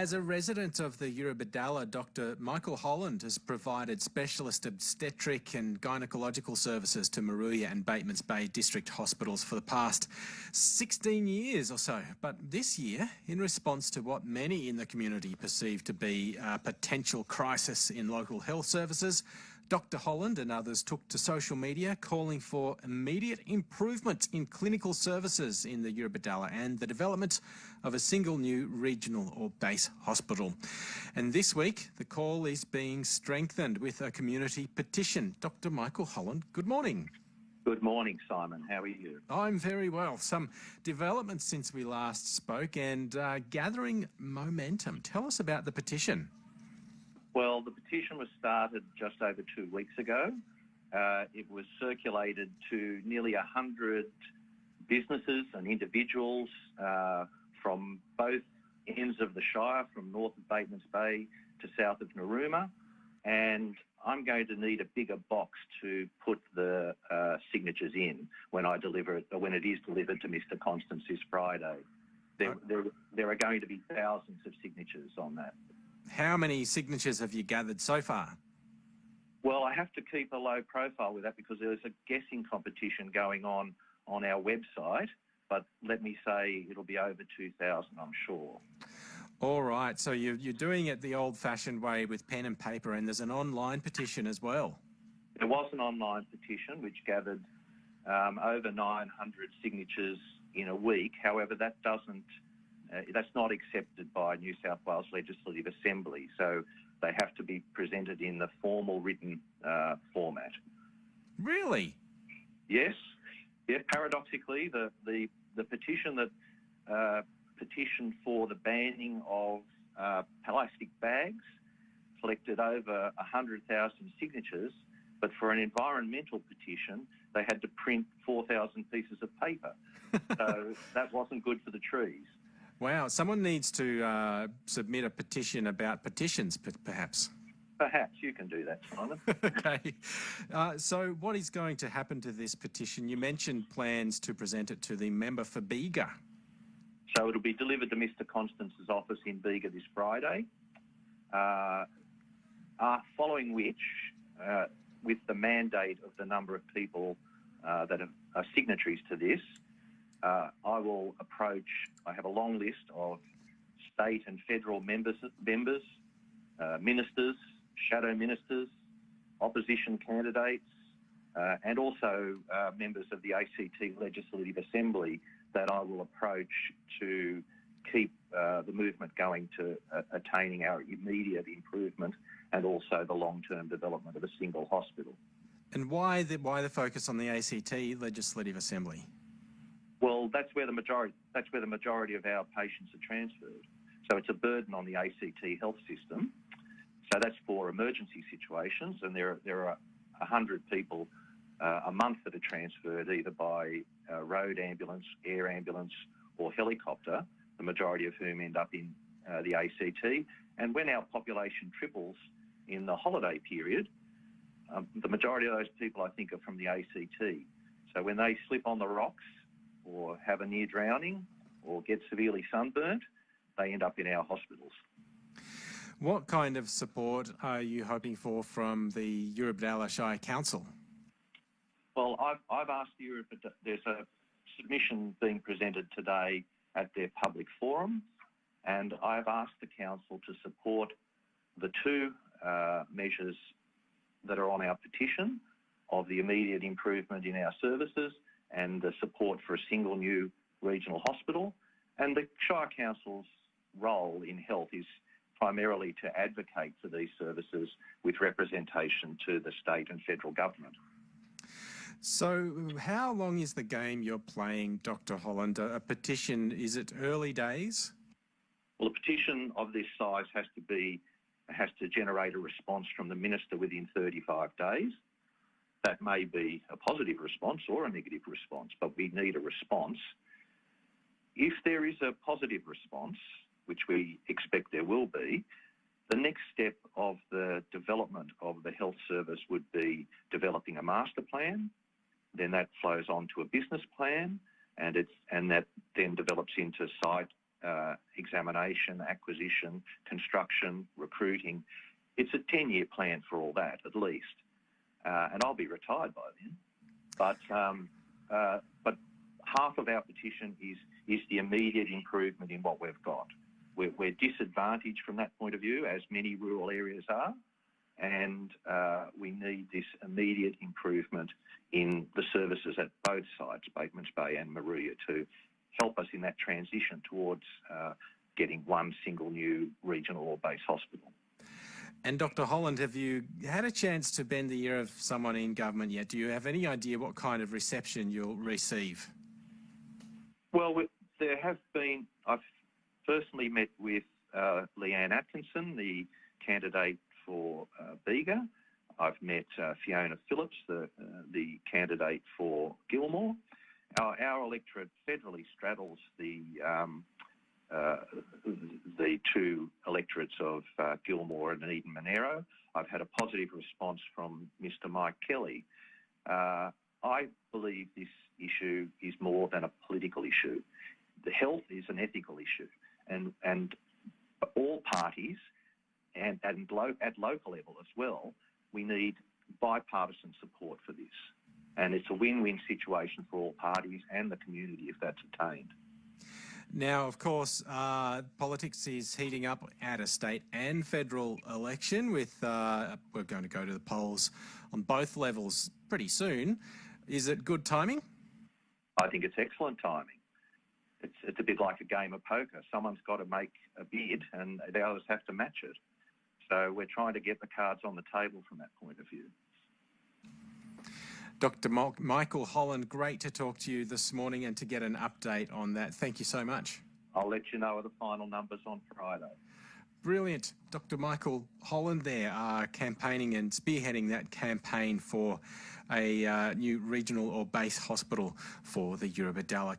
As a resident of the Eurobodalla, Dr Michael Holland has provided specialist obstetric and gynaecological services to Moruya and Batemans Bay district hospitals for the past 16 years or so. But this year, in response to what many in the community perceive to be a potential crisis in local health services, Dr Holland and others took to social media calling for immediate improvement in clinical services in the Eurobodalla and the development of a single new regional or base hospital. And this week, the call is being strengthened with a community petition. Dr Michael Holland, good morning. Good morning, Simon. How are you? I'm very well. Some developments since we last spoke and gathering momentum. Tell us about the petition. Well, the petition was started just over 2 weeks ago. It was circulated to nearly 100 businesses and individuals from both ends of the Shire, from north of Batemans Bay to south of Narooma. And I'm going to need a bigger box to put the signatures in when I deliver it, or when it is delivered to Mr Constance this Friday. There are going to be thousands of signatures on that. How many signatures have you gathered so far? Well, I have to keep a low profile with that because there's a guessing competition going on our website, but let me say it'll be over 2,000, I'm sure. All right, so you're doing it the old-fashioned way with pen and paper, and there's an online petition as well. There was an online petition which gathered over 900 signatures in a week. However, that's not accepted by New South Wales Legislative Assembly, so they have to be presented in the formal written format. Really? Yes. Yeah. Paradoxically, the petition that petitioned for the banning of plastic bags collected over 100,000 signatures, but for an environmental petition, they had to print 4,000 pieces of paper. So that wasn't good for the trees. Wow, someone needs to submit a petition about petitions, perhaps. Perhaps you can do that, Simon. Okay. So what is going to happen to this petition? You mentioned plans to present it to the member for Bega. So it'll be delivered to Mr Constance's office in Bega this Friday, following which, with the mandate of the number of people that are signatories to this, I will approach, I have a long list of state and federal members, ministers, shadow ministers, opposition candidates, and also members of the ACT Legislative Assembly that I will approach to keep the movement going to attaining our immediate improvement and also the long-term development of a single hospital. And why the focus on the ACT Legislative Assembly? Well, that's where the majority of our patients are transferred. So it's a burden on the ACT health system. So that's for emergency situations, and there are 100 people a month that are transferred either by road ambulance, air ambulance or helicopter, the majority of whom end up in the ACT. And when our population triples in the holiday period, the majority of those people, I think, are from the ACT. So when they slip on the rocks or have a near drowning or get severely sunburnt, they end up in our hospitals. What kind of support are you hoping for from the Eurobodalla Shire Council? Well, I've asked there's a submission being presented today at their public forum, and I've asked the council to support the two measures that are on our petition of the immediate improvement in our services and the support for a single new regional hospital. And the Shire Council's role in health is primarily to advocate for these services with representation to the state and federal government. So how long is the game you're playing, Dr Holland? A petition, is it early days? Well, a petition of this size has to generate a response from the minister within 35 days. That may be a positive response or a negative response, but we need a response. If there is a positive response, which we expect there will be, the next step of the development of the health service would be developing a master plan. Then that flows on to a business plan, and that then develops into site examination, acquisition, construction, recruiting. It's a 10-year plan for all that, at least. And I'll be retired by then. But half of our petition is the immediate improvement in what we've got. We're disadvantaged from that point of view, as many rural areas are, and we need this immediate improvement in the services at both sites, Batemans Bay and Moruya, to help us in that transition towards getting one single new regional or base hospital. And Dr Holland, have you had a chance to bend the ear of someone in government yet? Do you have any idea what kind of reception you'll receive? Well, there have been. I've personally met with Leanne Atkinson, the candidate for Bega. I've met Fiona Phillips, the candidate for Gilmore. Our electorate federally straddles the two electorates of Gilmore and Eden Monero. I've had a positive response from Mr Mike Kelly. I believe this issue is more than a political issue. The health is an ethical issue, and all parties and at local level as well, we need bipartisan support for this. And it's a win-win situation for all parties and the community if that's attained. Now, of course, politics is heating up at a state and federal election with, we're going to go to the polls on both levels pretty soon. Is it good timing? I think it's excellent timing. It's a bit like a game of poker. Someone's got to make a bid and the others have to match it. So we're trying to get the cards on the table from that point of view. Dr Michael Holland, great to talk to you this morning and to get an update on that. Thank you so much. I'll let you know of the final numbers on Friday. Brilliant. Dr Michael Holland there campaigning and spearheading that campaign for a new regional or base hospital for the Eurobodalla